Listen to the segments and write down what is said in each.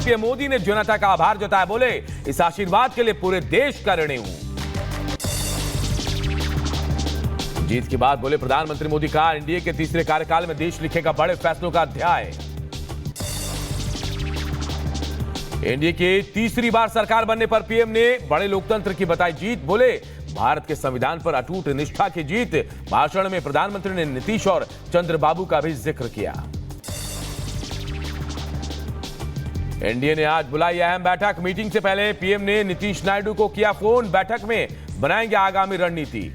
PM Modi ने जनता का आभार जताया, बोले इस आशीर्वाद के लिए पूरे देश का ऋणी हूं। जीत के बाद बोले प्रधानमंत्री मोदी कहा, एनडीए के तीसरे कार्यकाल में देश लिखेगा बड़े फैसलों का अध्याय। एनडीए के तीसरी बार सरकार बनने पर पीएम ने बड़े लोकतंत्र की बताई जीत, बोले भारत के संविधान पर अटूट निष्ठा की जीत। भाषण में प्रधानमंत्री ने नीतीश और चंद्रबाबू का भी जिक्र किया। एनडीए ने आज बुलाई अहम बैठक, मीटिंग से पहले पीएम ने नीतीश नायडू को किया फोन, बैठक में बनाएंगे आगामी रणनीति।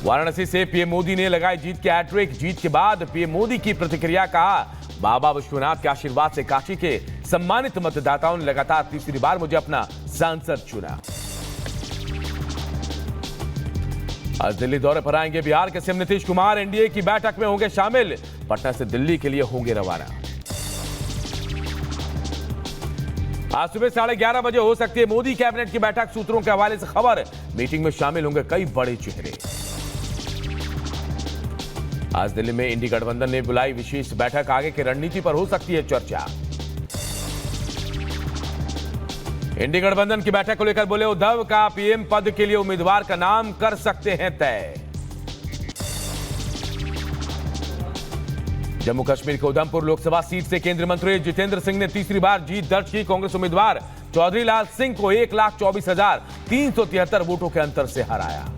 वाराणसी से पीएम मोदी ने लगाई जीत की हैट्रिक, जीत के बाद पीएम मोदी की प्रतिक्रिया, कहा बाबा विश्वनाथ के आशीर्वाद से काशी के सम्मानित मतदाताओं ने लगातार तीसरी बार मुझे अपना सांसद चुना। आज दिल्ली दौरे पर आएंगे बिहार के सीएम नीतीश कुमार, एनडीए की बैठक में होंगे शामिल, पटना से दिल्ली के लिए होंगे रवाना। आज सुबह 11:30 बजे हो सकती है मोदी कैबिनेट की बैठक, सूत्रों के हवाले से खबर, मीटिंग में शामिल होंगे कई बड़े चेहरे। आज दिल्ली में इंडी गठबंधन ने बुलाई विशेष बैठक, आगे की रणनीति पर हो सकती है चर्चा। इंडी गठबंधन की बैठक को लेकर बोले उद्धव, का पीएम पद के लिए उम्मीदवार का नाम कर सकते हैं तय। जम्मू कश्मीर के उधमपुर लोकसभा सीट से केंद्रीय मंत्री जितेंद्र सिंह ने तीसरी बार जीत दर्ज की, कांग्रेस उम्मीदवार चौधरी लाल सिंह को 1,24,373 वोटों के अंतर से हराया।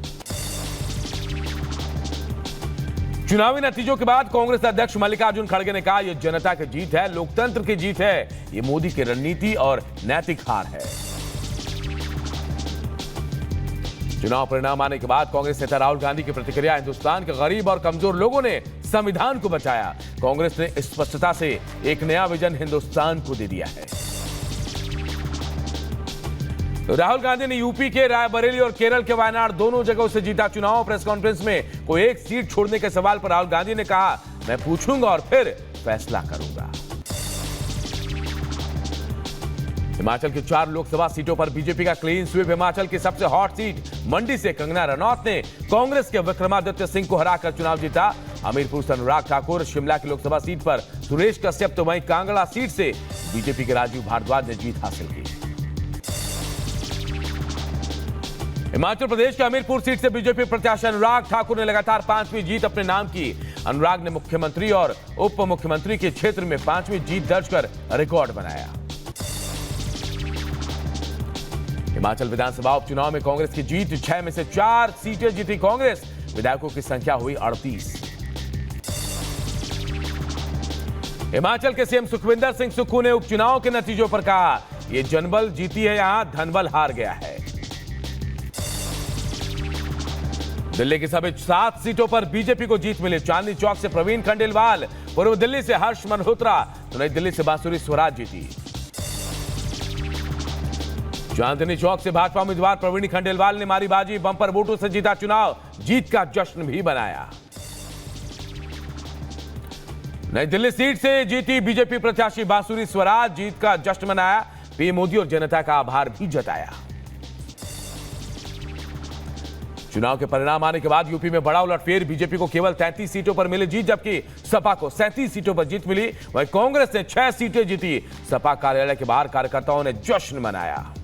चुनावी नतीजों के बाद कांग्रेस अध्यक्ष मल्लिकार्जुन खड़गे ने कहा, यह जनता की जीत है, लोकतंत्र की जीत है, यह मोदी की रणनीति और नैतिक हार है। चुनाव परिणाम आने के बाद कांग्रेस नेता राहुल गांधी की प्रतिक्रिया, हिंदुस्तान के गरीब और कमजोर लोगों ने संविधान को बचाया, कांग्रेस ने स्पष्टता से एक नया विजन हिंदुस्तान को दे दिया है। राहुल गांधी ने यूपी के रायबरेली और केरल के वायनाड दोनों जगहों से जीता चुनाव। प्रेस कॉन्फ्रेंस में कोई एक सीट छोड़ने के सवाल पर राहुल गांधी ने कहा, मैं पूछूंगा और फिर फैसला करूंगा। हिमाचल की 4 लोकसभा सीटों पर बीजेपी का क्लीन स्वीप, हिमाचल की सबसे हॉट सीट मंडी से कंगना रनौत ने कांग्रेस के विक्रमादित्य सिंह को हराकर चुनाव जीता। हमीरपुर से अनुराग ठाकुर, शिमला की लोकसभा सीट पर सुरेश कश्यप, तो वहीं कांगड़ा सीट से बीजेपी के राजीव भारद्वाज ने जीत हासिल की। हिमाचल प्रदेश के हमीरपुर सीट से बीजेपी प्रत्याशी अनुराग ठाकुर ने लगातार 5वीं जीत अपने नाम की। अनुराग ने मुख्यमंत्री और उप मुख्यमंत्री के क्षेत्र में 5वीं जीत दर्ज कर रिकॉर्ड बनाया। हिमाचल विधानसभा उपचुनाव में कांग्रेस की जीत, 6 में से 4 सीटें जीती कांग्रेस, विधायकों की संख्या हुई 38। हिमाचल के सीएम सुखविंदर सिंह सुक्खू ने उपचुनाव के नतीजों पर कहा, यह जनबल जीती है, यहां धनबल हार गया है। दिल्ली की सभी 7 सीटों पर बीजेपी को जीत मिली। चांदनी चौक से प्रवीण खंडेलवाल, पूर्व दिल्ली से हर्ष मल्होत्रा, तो नई दिल्ली से बांसुरी स्वराज जीती। चांदनी चौक से भाजपा उम्मीदवार प्रवीण खंडेलवाल ने मारी बाजी, बंपर वोटों से जीता चुनाव, जीत का जश्न भी बनाया। नई दिल्ली सीट से जीती बीजेपी प्रत्याशी बांसुरी स्वराज, जीत का जश्न मनाया, पीएम मोदी और जनता का आभार भी जताया। चुनाव के परिणाम आने के बाद यूपी में बड़ा उलटफेर, बीजेपी को केवल 33 सीटों पर मिली जीत, जबकि सपा को 37 सीटों पर जीत मिली। वहीं कांग्रेस ने 6 सीटें जीती। सपा कार्यालय के बाहर कार्यकर्ताओं ने जश्न मनाया।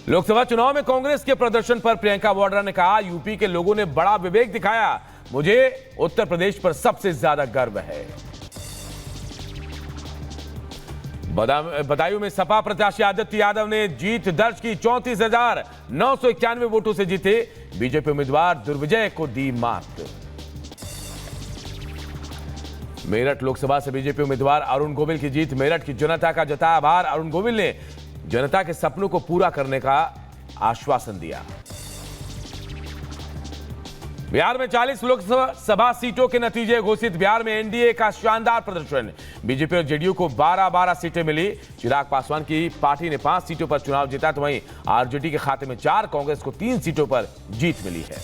लोकसभा चुनाव में कांग्रेस के प्रदर्शन पर प्रियंका वाड्रा ने कहा, यूपी के लोगों ने बड़ा विवेक दिखाया, मुझे उत्तर प्रदेश पर सबसे ज्यादा गर्व है। बदायूं में सपा प्रत्याशी आदित्य यादव ने जीत दर्ज की, 34,991 वोटों से जीते। बीजेपी उम्मीदवार दुर्विजय को दी मात। मेरठ लोकसभा से बीजेपी उम्मीदवार अरुण गोविल की जीत, मेरठ की जनता का जताया आभार। अरुण गोविल ने जनता के सपनों को पूरा करने का आश्वासन दिया। बिहार में 40 लोकसभा सीटों के नतीजे घोषित, बिहार में एनडीए का शानदार प्रदर्शन, बीजेपी और जेडीयू को 12-12 सीटें मिली। चिराग पासवान की पार्टी ने 5 सीटों पर चुनाव जीता, तो वहीं आरजेडी के खाते में 4, कांग्रेस को 3 सीटों पर जीत मिली है।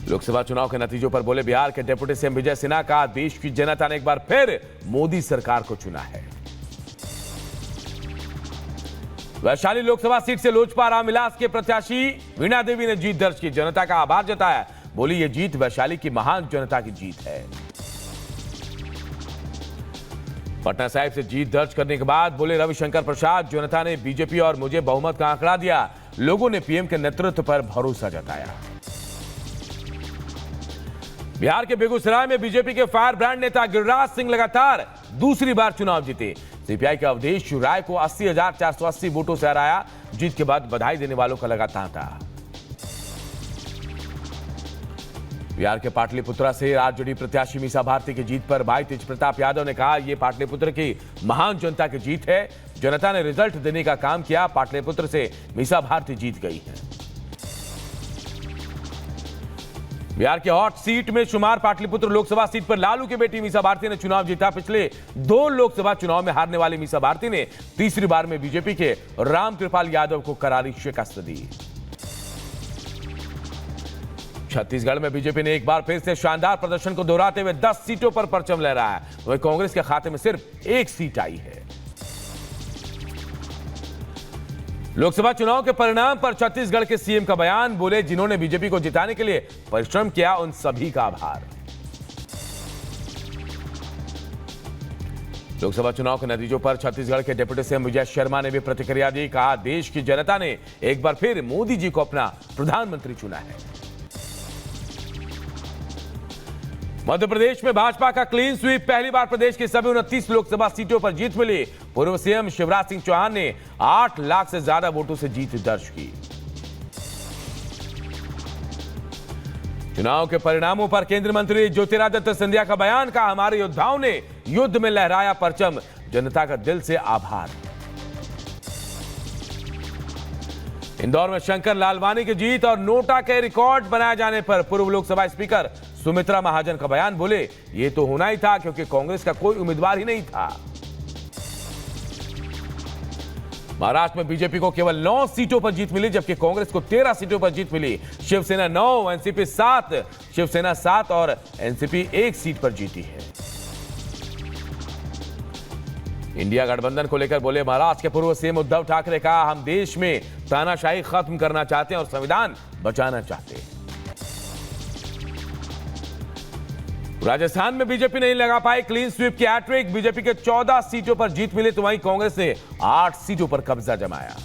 लोकसभा चुनाव के नतीजों पर बोले बिहार के डिप्टी सीएम विजय सिन्हा का, देश की जनता ने एक बार फिर मोदी सरकार को चुना है। वैशाली लोकसभा सीट से लोजपा रामविलास के प्रत्याशी वीणा देवी ने जीत दर्ज की, जनता का आभार जताया, बोली ये जीत वैशाली की महान जनता की जीत है। पटना साहिब से जीत दर्ज करने के बाद बोले रविशंकर प्रसाद, जनता ने बीजेपी और मुझे बहुमत का आंकड़ा दिया, लोगों ने पीएम के नेतृत्व पर भरोसा जताया। बिहार के बेगूसराय में बीजेपी के फायर ब्रांड नेता गिरिराज सिंह लगातार दूसरी बार चुनाव जीते। सीपीआई के अवधेश राय को 80,480 वोटों से हराया। जीत के बाद बधाई देने वालों का लगा तांता। बिहार के पाटलिपुत्रा से आरजेडी प्रत्याशी मीसा भारती की जीत पर भाई तेज प्रताप यादव ने कहा, यह पाटलिपुत्र की महान जनता की जीत है। जनता ने रिजल्ट देने का काम किया। पाटलिपुत्र से मीसा भारती जीत गई है। बिहार के हॉट सीट में शुमार पाटलिपुत्र लोकसभा सीट पर लालू की बेटी मीसा भारती ने चुनाव जीता। पिछले 2 लोकसभा चुनाव में हारने वाली मीसा भारती ने तीसरी बार में बीजेपी के रामकृपाल यादव को करारी शिकस्त दी। छत्तीसगढ़ में बीजेपी ने एक बार फिर से शानदार प्रदर्शन को दोहराते हुए 10 सीटों पर परचम लहराया है। वहीं कांग्रेस के खाते में सिर्फ 1 सीट आई है। लोकसभा चुनाव के परिणाम पर छत्तीसगढ़ के सीएम का बयान, बोले जिन्होंने बीजेपी को जिताने के लिए परिश्रम किया उन सभी का आभार। लोकसभा चुनाव के नतीजों पर छत्तीसगढ़ के डिप्टी सीएम विजय शर्मा ने भी प्रतिक्रिया दी। कहा, देश की जनता ने एक बार फिर मोदी जी को अपना प्रधानमंत्री चुना है। मध्य प्रदेश में भाजपा का क्लीन स्वीप, पहली बार प्रदेश की सभी 29 लोकसभा सीटों पर जीत मिली। पूर्व सीएम शिवराज सिंह चौहान ने 8 लाख से ज्यादा वोटों से जीत दर्ज की। चुनाव के परिणामों पर केंद्रीय मंत्री ज्योतिरादित्य सिंधिया का बयान, कहा हमारे योद्धाओं ने युद्ध में लहराया परचम, जनता का दिल से आभार। इंदौर में शंकर लालवानी की जीत और नोटा के रिकॉर्ड बनाए जाने पर पूर्व लोकसभा स्पीकर सुमित्रा महाजन का बयान, बोले ये तो होना ही था क्योंकि कांग्रेस का कोई उम्मीदवार ही नहीं था। महाराष्ट्र में बीजेपी को केवल 9 सीटों पर जीत मिली, जबकि कांग्रेस को 13 सीटों पर जीत मिली। शिवसेना 9, एनसीपी 7, शिवसेना 7 और एनसीपी 1 सीट पर जीती है। इंडिया गठबंधन को लेकर बोले महाराष्ट्र के पूर्व सीएम उद्धव ठाकरे, कहा हम देश में तानाशाही खत्म करना चाहते हैं और संविधान बचाना चाहते हैं। राजस्थान में बीजेपी नहीं लगा पाई क्लीन स्वीप की हैट्रिक, बीजेपी के 14 सीटों पर जीत मिली तो वहीं कांग्रेस ने 8 सीटों पर कब्जा जमाया।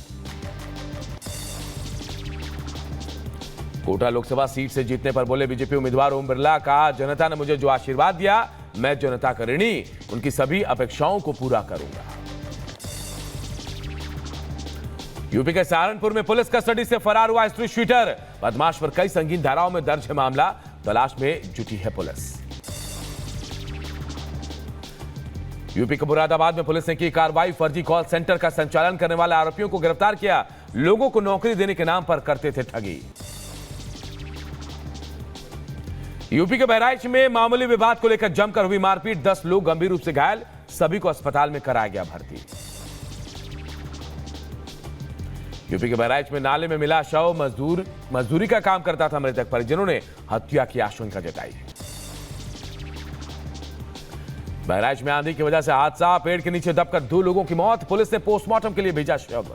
कोटा लोकसभा सीट से जीतने पर बोले बीजेपी उम्मीदवार ओम बिरला, कहा जनता ने मुझे जो आशीर्वाद दिया मैं जनता का ऋणी, उनकी सभी अपेक्षाओं को पूरा करूंगा। यूपी के सहारनपुर में पुलिस कस्टडी से फरार हुआ स्ट्रीट शूटर, बदमाश पर कई संगीन धाराओं में दर्ज है मामला, तलाश में जुटी है पुलिस। यूपी के मुरादाबाद में पुलिस ने की कार्रवाई, फर्जी कॉल सेंटर का संचालन करने वाले आरोपियों को गिरफ्तार किया, लोगों को नौकरी देने के नाम पर करते थे ठगी। यूपी के बहराइच में मामूली विवाद को लेकर जमकर हुई मारपीट, 10 लोग गंभीर रूप से घायल, सभी को अस्पताल में कराया गया भर्ती। यूपी के बहराइच में नाले में मिला शव, मजदूरी का काम करता था मृतक, परिजनों ने हत्या की आशंका जताई। बहराइच में आंधी की वजह से हादसा, पेड़ के नीचे दबकर 2 लोगों की मौत, पुलिस ने पोस्टमार्टम के लिए भेजा शव।